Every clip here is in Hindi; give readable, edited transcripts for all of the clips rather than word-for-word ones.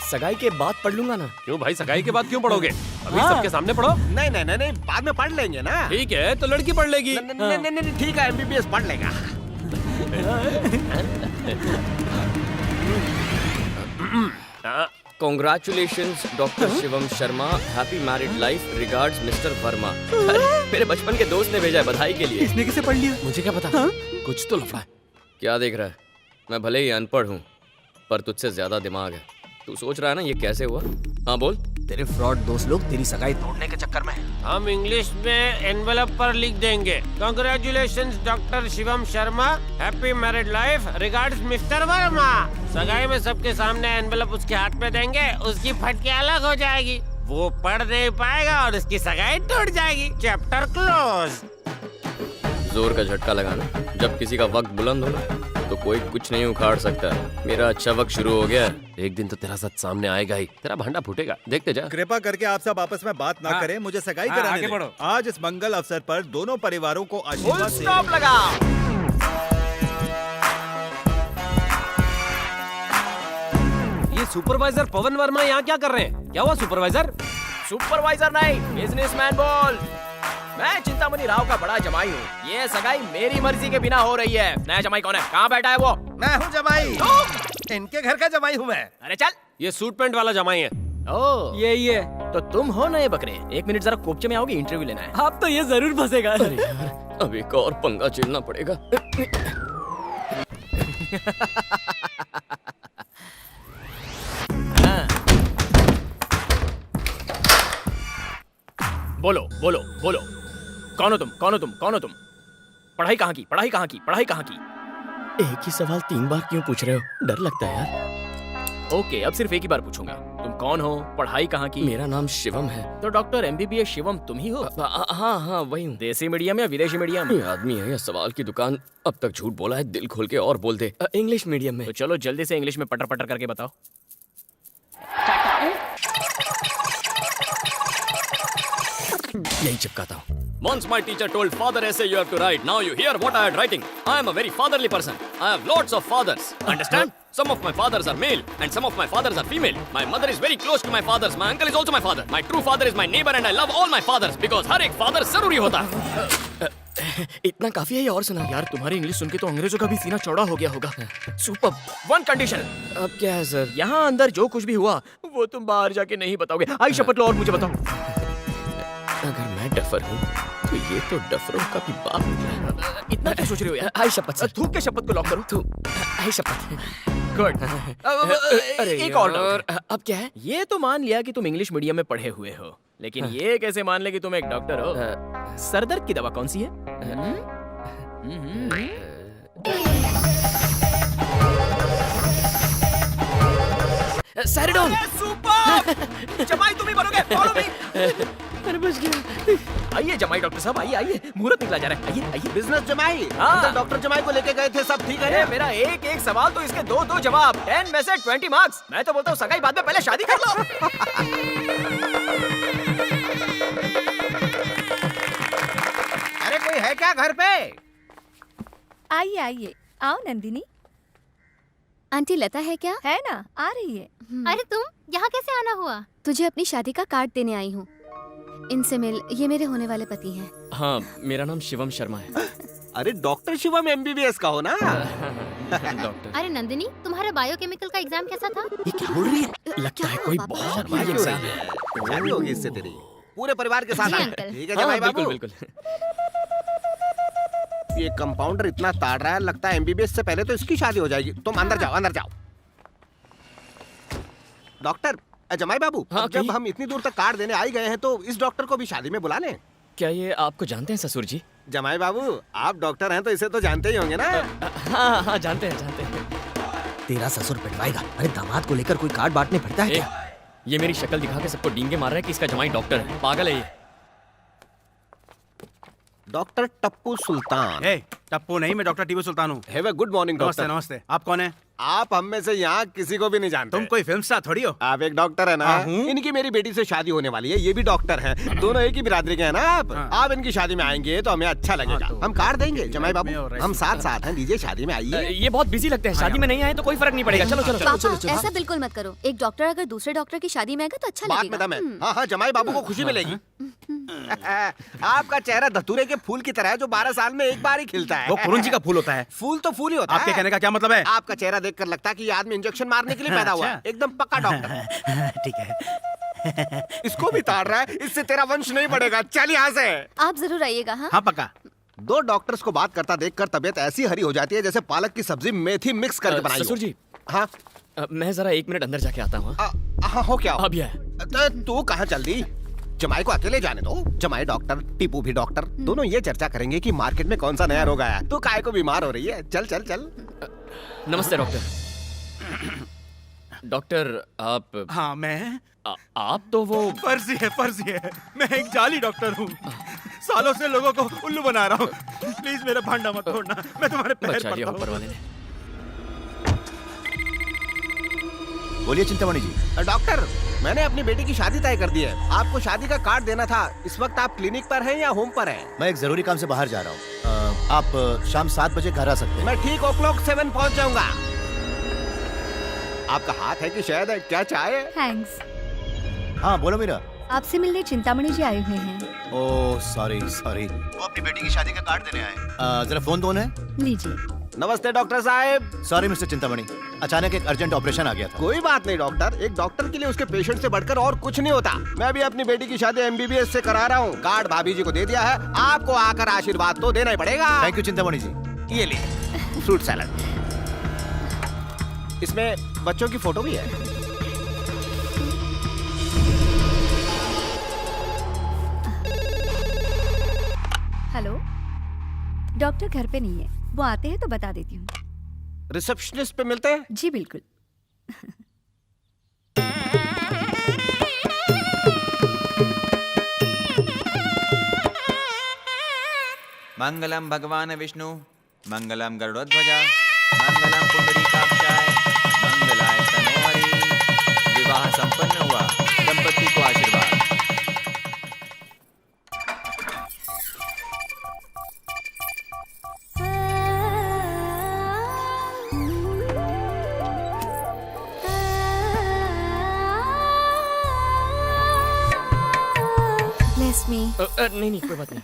सगाई के बाद पढ़ लूंगा ना। क्यों भाई, सगाई के बाद क्यों पढ़ोगे? अभी सबके सामने पढ़ो। नहीं नहीं नहीं नहीं, बाद में पढ़ लेंगे ना। ठीक है, तो लड़की पढ़ लेगी। नहीं नहीं नहीं, ठीक है, एमबीबीएस पढ़ लेगा। Congratulations, doctor Shivam Sharma. Happy married life, regards mister Verma. अरे मेरे बचपन के दोस्त ने भेजा है बधाई के लिए। इसने किसे पढ़ लिया? मुझे क्या पता, कुछ तो लफड़ा है। क्या देख रहा है? मैं भले ही अनपढ़ हूँ पर तुझसे ज्यादा दिमाग है। तू सोच रहा है ना ये कैसे हुआ? हाँ बोल। तेरे फ्रॉड दोस्त लोग तेरी सगाई तोड़ने के चक्कर में हैं। हम इंग्लिश में एनवेलप पर लिख देंगे, congratulations doctor Shivam Sharma, happy married life, regards mister Verma. सगाई में सबके सामने एनवेलप उसके हाथ में देंगे, उसकी फटके अलग हो जाएगी, वो पढ़ नहीं पाएगा और उसकी सगाई टूट जाएगी। Chapter close. जोर का झटका लगाना। जब किसी का वक्त बुलंद हो तो कोई कुछ नहीं उखाड़ सकता। मेरा अच्छा वक्त शुरू हो गया। एक दिन तो तेरा सच सामने आएगा ही, तेरा भांडा फूटेगा, देखते जा। कृपा करके आप सब आपस में बात ना करें, मुझे सगाई कराने दें। आज इस मंगल अवसर पर दोनों परिवारों को आशीर्वाद से स्टॉप लगा। ये सुपरवाइजर पवन वर्मा यहाँ क्या कर रहे हैं? क्या हुआ सुपरवाइजर? सुपरवाइजर नहीं, बिजनेसमैन बोल। मैं चिंतामणि राव का बड़ा जमाई हूँ। ये सगाई मेरी मर्जी के बिना हो रही है। नया जमाई कौन है? कहाँ बैठा है वो? मैं हूँ जमाई। इनके घर का जमाई हूँ मैं। अरे चल। ये सूट पैंट वाला जमाई है। ओ यही है। तो तुम हो नए बकरे। एक मिनट जरा कोपचे में आओगे, इंटरव्यू लेना है। अब तो ये जरूर फंसेगा। अरे यार, अब एक और पंगा झेलना पड़ेगा। बोलो बोलो बोलो, कौन हो तुम? कौन हो तुम? कौन हो तुम? पढ़ाई कहाँ की? पढ़ाई कहाँ की? पढ़ाई कहाँ की? एक ही सवाल 3 बार क्यों पूछ रहे हो? डर लगता है यार। ओके, अब सिर्फ एक ही बार पूछूंगा। तुम कौन हो? पढ़ाई कहाँ की? मेरा नाम शिवम है। तो डॉक्टर एमबीबीएस शिवम तुम ही हो? हाँ हाँ वही हूँ। देसी मीडियम या विदेशी मीडियम? ये आदमी है या सवाल की दुकान? अब तक झूठ बोला है, दिल खोल के और बोल दे। इंग्लिश मीडियम में। तो चलो जल्दी से इंग्लिश में पटर पटर करके बताओ। यही चिपकाता हूँ। Once my teacher told father essay you have to write. Now you hear what I am writing. I am a very fatherly person. I have lots of fathers. Understand? Some of my fathers are male and some of my fathers are female. My mother is very close to my fathers. My uncle is also my father. My true father is my neighbor and I love all my fathers because हर एक father जरूरी होता है। इतना काफी है या और सुना? यार तुम्हारी इंग्लिश सुन के तो अंग्रेजों का भी सीना चौड़ा हो गया होगा। सुपर। One condition. अब क्या है सर? यहाँ अंदर जो कुछ भी हुआ वो तुम बाहर जाके नहीं बताओगे। आई शपथ लो और मुझे बताओ। अगर मैं डफर हूँ तो ये तो डफरों का भी बाप निकला। इतना क्या सोच रहे हो यार? आई शपथ सर। थूक के शपथ को लॉक करो। तू आई शपथ। गुड। अरे एक और अब क्या है? ये तो मान लिया कि तुम इंग्लिश मीडियम में पढ़े हुए हो, लेकिन ये कैसे मान ले कि तुम एक डॉक्टर हो? सरदर्द की दवा कौन सी है? सैरिडोन। सुपर। जमाई तुम ही बनोगे। Follow me. अरे बच गया। आइए जमाई डॉक्टर साहब, आइए आइए, मुहूर्त निकला जा रहा है। आइए आइए। बिजनेस जमाई। हाँ। अंदर डॉक्टर जमाई को लेके गए थे, सब ठीक है? अरे मेरा एक एक सवाल तो इसके दो दो जवाब। 10 में से 20 मार्क्स। मैं तो बोलता हूँ सगाई बाद में, पहले शादी कर लो। अरे कोई है क्या घर पे? आइए आइए, आओ नंदिनी। आंटी लता है क्या? है ना, आ रही है। अरे तुम यहाँ कैसे आना हुआ? तुझे अपनी शादी का कार्ड देने आई हूँ। इनसे मिल, ये मेरे होने वाले पति हैं। हाँ, मेरा नाम शिवम शर्मा है। अरे डॉक्टर शिवम एमबीबीएस का हो ना? डॉक्टर। अरे नंदिनी, तुम्हारा बायोकेमिकल का एग्जाम कैसा था? ये क्या बोल रही है? लगता है कोई बहुत बड़ा क्यों इंसान रही है। है? शादी होगी इससे तेरी पूरे परिवार के साथ। जी, आना। अंकल। ठीक है हाँ, जमाई बिल्कुल बाबू। बिल्कुल। ये कंपाउंडर इतना ताड़ रहा है, लगता है एमबीबीएस से पहले तो इसकी शादी हो जाएगी। तुम अंदर जाओ, अंदर जाओ। डॉक्टर जमाई बाबू, हाँ, अब जब कहिए। हम इतनी दूर तक कार्ड देने आ ही गए हैं तो इस डॉक्टर को भी शादी में बुला लें। क्या ये आपको जानते हैं ससुर जी? जमाई बाबू, आप डॉक्टर हैं तो इसे तो जानते ही होंगे ना? हाँ हाँ जानते हैं जानते हैं। तेरा ससुर पिटवाएगा। अरे दामाद को लेकर कोई कार्ड बांटने फिरता है ए, क्या? ये मेरी शक्ल दिखा के सबको डींगे मार रहा है कि इसका जमाई डॉक्टर है। पागल है ये। डॉक्टर टप्पू सुल्तान। ए, टप्पू नहीं, मैं डॉक्टर टीपू सुल्तान हूँ। हैव अ गुड मॉर्निंग नमस्ते डॉक्टर। नमस्ते। आप कौन है? आप हम में से यहाँ किसी को भी नहीं जानते। तुम कोई फिल्म स्टार थोड़ी हो। आप एक डॉक्टर है ना? हूँ। इनकी मेरी बेटी से शादी होने वाली है, ये भी डॉक्टर हैं। दोनों एक ही बिरादरी के हैं ना आप। आप इनकी शादी में आएंगे तो हमें अच्छा लगेगा। हम कार्ड देंगे जमाई बाबू, हम साथ साथ हैं। लीजिए शादी में आइए। ये बहुत बिजी लगते हैं, शादी में नहीं आए तो कोई फर्क नहीं पड़ेगा। चलो चलो चलो चलो पापा ऐसा बिल्कुल मत करो। एक डॉक्टर अगर दूसरे डॉक्टर की शादी में आएगा तो अच्छा बात में लगेगा। दम है। हाँ हाँ, जमाई बाबू को खुशी मिलेगी। आपका चेहरा धतूरे के फूल की तरह है जो 12 साल में एक बार ही खिलता है। वो कुरुंजी का फूल होता है। फूल तो फूल ही होता आपके है। कहने का क्या मतलब है? आपका चेहरा देखकर लगता है कि ये आदमी इंजेक्शन मारने के लिए पैदा हुआ है। अच्छा। एकदम पक्का डॉक्टर। ठीक है। इसको भी ताड़ रहा है, इससे तेरा वंश नहीं बढ़ेगा। चल यहाँ से। आप जरूर आइएगा। हाँ हाँ पक्का। दो डॉक्टर्स को बात करता देखकर तबीयत ऐसी हरी हो जाती है जैसे पालक की सब्जी मेथी मिक्स करके बनाई हो। ससुर जी, हाँ मैं जरा 1 मिनट अंदर जाके आता हूँ। हाँ, हो क्या? अब यह तू कहाँ चल दी? जमाई को अकेले जाने दो। जमाई डॉक्टर, टीपू भी डॉक्टर, दोनों ये चर्चा करेंगे कि मार्केट में कौन सा नया रोग आया। तू काहे को बीमार हो रही है? चल चल चल। नमस्ते डॉक्टर। डॉक्टर आप हाँ मैं आप तो वो फर्जी है। मैं एक जाली डॉक्टर हूँ। सालों से लोगों को उल्लू बना रहा हूँ। प्लीज मेरा भांडा मत तोड़ना, मैं तुम्हारे पैर बचा लिया पड़ता ऊपर हूँ। वाले ने। बोलिए चिंतामणि जी। डॉक्टर, मैंने अपनी बेटी की शादी तय कर दी है। आपको शादी का कार्ड देना था। इस वक्त आप क्लिनिक पर हैं या होम पर हैं? मैं एक जरूरी काम से बाहर जा रहा हूँ। आप शाम 7 बजे घर आ सकते हैं। मैं ठीक o'clock 7 पहुंच जाऊंगा। आपका हाथ है कि शहद है? क्या चाय है? थैंक्स। हाँ बोलो मीरा। आपसे मिलने चिंतामणि जी आए हुए हैं। Oh sorry. वो अपनी बेटी की शादी का कार्ड देने आए। जरा फोन दो है। लीजिए। नमस्ते डॉक्टर साहब। सॉरी मिस्टर चिंतामणि, अचानक एक अर्जेंट ऑपरेशन आ गया था। कोई बात नहीं डॉक्टर, एक डॉक्टर के लिए उसके पेशेंट से बढ़कर और कुछ नहीं होता। मैं भी अपनी बेटी की शादी MBBS से करा रहा हूँ। कार्ड भाभी जी को दे दिया है। आपको आकर आशीर्वाद तो देना ही पड़ेगा। थैंक यू चिंतामणि जी। ये लीजिए फ्रूट सैलड। इसमें बच्चों की फोटो भी है। हेलो, डॉक्टर घर पे नहीं है, वो आते हैं तो बता देती हूँ। रिसेप्शनिस्ट पे मिलते हैं। जी बिल्कुल। मंगलम भगवान विष्णु, मंगलम गरुड़ध्वजा, मंगलम पुंडरीकाक्षाय, मंगलाय तनोहरि। विवाह संपन्न हुआ, दंपति को आशीर्वाद। Bless me. नहीं नहीं कोई बात नहीं।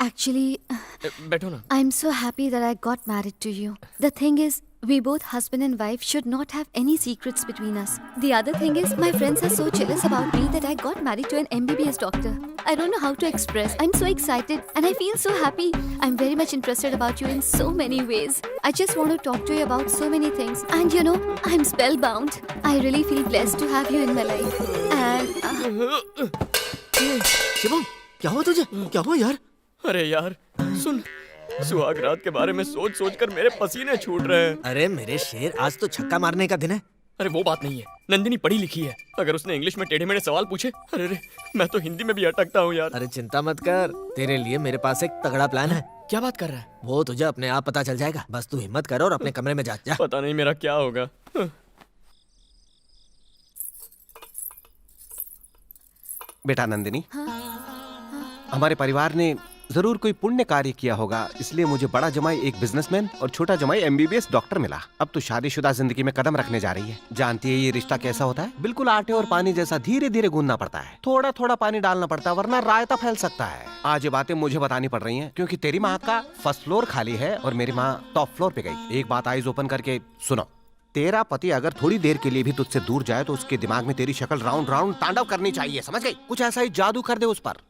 Actually, बैठो ना। I'm so happy that I got married to you. The thing is, we both husband and wife should not have any secrets between us. The other thing is, my friends are so jealous about me that I got married to an MBBS doctor. I don't know how to express. I'm so excited and I feel so happy. I'm very much interested about you in so many ways. I just want to talk to you about so many things. And you know, I'm spellbound. I really feel blessed to have you in my life. And Shivam, क्या हुआ तुझे? क्या हुआ यार? अरे यार सुन, सुहाग रात के बारे में सोच सोच कर मेरे पसीने छूट रहे हैं। अरे मेरे शेर, आज तो छक्का मारने का दिन है। अरे वो बात नहीं है, नंदिनी पढ़ी लिखी है। अगर उसने इंग्लिश में टेढ़े मेढ़े सवाल पूछे, अरे रे, मैं तो हिंदी में भी अटकता हूँ यार। अरे चिंता मत कर, तेरे लिए मेरे पास एक तगड़ा प्लान है। क्या बात कर रहा है? वो तुझे अपने आप पता चल जाएगा। बस तू हिम्मत कर और अपने कमरे में जा। पता नहीं मेरा क्या होगा। बेटा नंदिनी, हमारे परिवार ने जरूर कोई पुण्य कार्य किया होगा, इसलिए मुझे बड़ा जमाई एक बिजनेसमैन और छोटा जमाई MBBS डॉक्टर मिला। अब तो शादीशुदा जिंदगी में कदम रखने जा रही है। जानती है ये रिश्ता कैसा होता है? बिल्कुल आटे और पानी जैसा धीरे धीरे गूंदना पड़ता है। थोड़ा थोड़ा पानी डालना पड़ता है, वरना रायता फैल सकता है। आज ये बातें मुझे बतानी पड़ रही है क्योंकि तेरी माँ का फर्स्ट फ्लोर खाली है और मेरी माँ टॉप फ्लोर पे गई। एक बात आइज ओपन करके सुनो, तेरा पति अगर थोड़ी देर के लिए भी तुझसे दूर जाए तो उसके दिमाग में तेरी शक्ल राउंड राउंड तांडव करनी चाहिए, समझ गई? कुछ ऐसा ही जादू कर दे उस पर।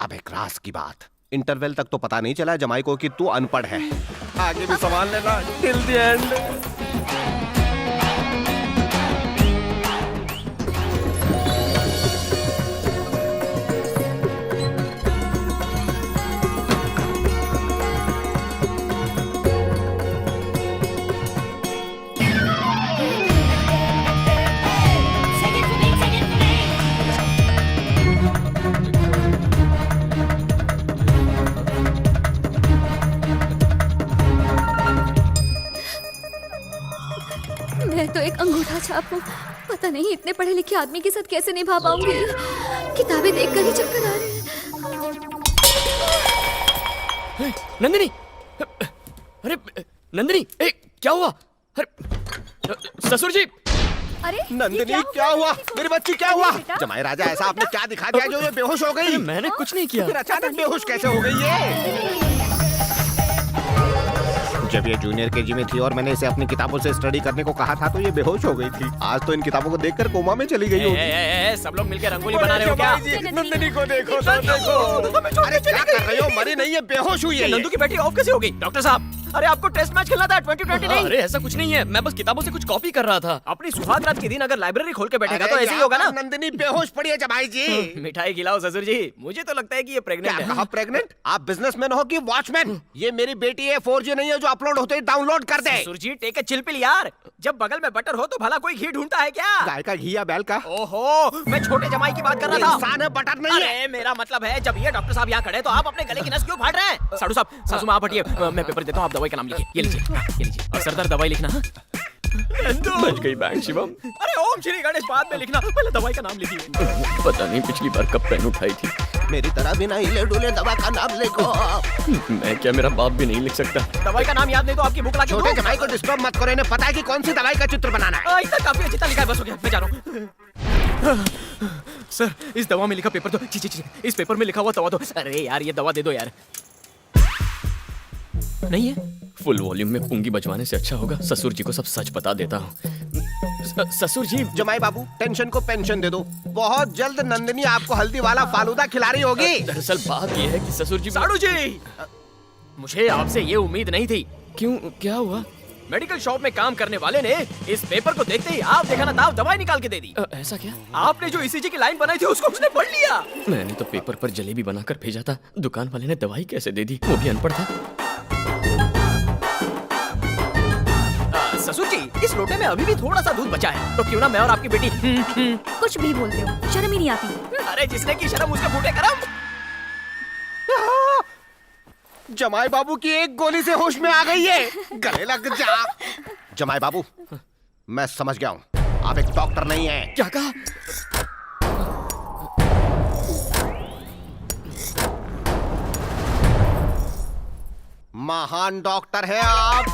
अब एक राज की बात, इंटरवल तक तो पता नहीं चला जमाई को कि तू अनपढ़ है। आगे भी संभाल लेना टिल द एंड। मैं तो एक अंगूठा छाप हूँ। पता नहीं इतने पढ़े लिखे आदमी के साथ कैसे निभा पाऊंगी। किताबें देखकर ही चक्कर आ रही है। नंदिनी, अरे नंदिनी, क्या हुआ? अरे ससुर जी, अरे नंदिनी क्या हुआ? मेरी बच्ची क्या हुआ? जमाई राजा ऐसा आपने क्या दिखा दिया जो ये बेहोश हो गई? मैंने कुछ नहीं किया। फिर अचानक बेहोश कैसे हो गई ये? जब ये जूनियर केजी में थी और मैंने इसे अपनी किताबों से स्टडी करने को कहा था तो ये बेहोश हो गई थी। आज तो इन किताबों को देखकर कोमा में चली गई होगी। सब लोग मिलकर रंगोली बना रहे हो क्या? नंदिनी को देखो तो देखो। अरे क्या कर रहे हो? मरी नहीं है, बेहोश हुई है। नंदू की बैटरी ऑफ कैसे हो गई? डॉक्टर साहब, अरे आपको टेस्ट मैच खेलना था 2020 नहीं। अरे ऐसा कुछ नहीं है, मैं बस किताबों से कुछ कॉपी कर रहा था। अपनी सुहाग रात के दिन अगर लाइब्रेरी खोल के बैठेगा तो ऐसे ही होगा ना। नंदिनी बेहोश पड़ी है जमाई जी। मिठाई खिलाओ ससुर जी, मुझे तो लगता है कि ये प्रेग्नेंट क्या है। कहा प्रेग्नेंट? आप बिजनेसमैन हो कि वॉचमैन? ये मेरी बेटी है, 4G नहीं है जो अपलोड होते ही डाउनलोड कर दे। ससुर जी टेक ए चिल पिल यार, जब बगल में बटर हो तो भला कोई घी ढूंढता है क्या? गाय का घी या बैल का? ओहो, मैं छोटे जमाई की बात कर रहा था। इंसान है, बटर नहीं है। अरे मेरा मतलब है जब ये डॉक्टर साहब यहाँ खड़े हैं, तो आप अपने गले की नस क्यों फाड़ रहे हैं? साधु साहब, सासू माँ आप हटिए, मैं पेपर देता हूँ, आप दवाई का नाम लिखिए। ये लीजिए, ये लीजिए। और सरदार दवाई लिखना। बच गई बैंड शिवम। अरे ओम श्री गणेश बाद में लिखना, पहले दवाई का नाम लिखिए। पता नहीं पिछली बार कब पेन उठाई थी। मेरी तरह बिना हिले डुले दवा का नाम लिखो। मैं क्या, मेरा बाप भी नहीं लिख सकता। दवाई का नाम याद नहीं तो आपकी भूख लगी। छोटे जमाई को डिस्टर्ब मत करो, इन्हें पता है कि कौन सी दवाई का चित्र बनाना है। इतना काफी अच्छी लिखा है, बस हो गया, मैं जा रहा हूँ। सर इस दवा में लिखा पेपर दो। इस पेपर में लिखा हुआ दवा दो। अरे यार ये दवा दे दो यार। नहीं है? फुल वॉल्यूम में पुंगी बजवाने से अच्छा होगा ससुर जी को सब सच बता देता हूँ। ससुर जी। जमाई बाबू, टेंशन को पेंशन दे दो। बहुत जल्द नंदिनी आपको हल्दी वाला फालूदा खिला रही होगी। दरअसल बात यह है कि ससुर जी। साड़ू जी, मुझे आपसे ये उम्मीद नहीं थी। क्यों, क्या हुआ? मेडिकल शॉप में काम करने वाले ने इस पेपर को देखते ही आप देखा ना दाव दवाई निकाल के दे दी। ऐसा क्या? आपने जो ECG की लाइन बनाई थी उसको उसने पढ़ लिया। मैंने तो पेपर पर जलेबी बनाकर भेजा था, दुकान वाले ने दवाई कैसे दे दी? वो भी अनपढ़ था। ससुर जी, इस लोटे में अभी भी थोड़ा सा दूध बचा है, तो क्यों ना मैं और आपकी बेटी। कुछ भी बोलते हो, शर्म ही नहीं आती। अरे जिसने की शर्म उसके फूटे करम। जमाई बाबू की एक गोली से होश में आ गई है। गले लग जा। जमाई बाबू, मैं समझ गया हूँ, आप एक डॉक्टर नहीं हैं। क्या कहा? महान डॉक्टर है आप।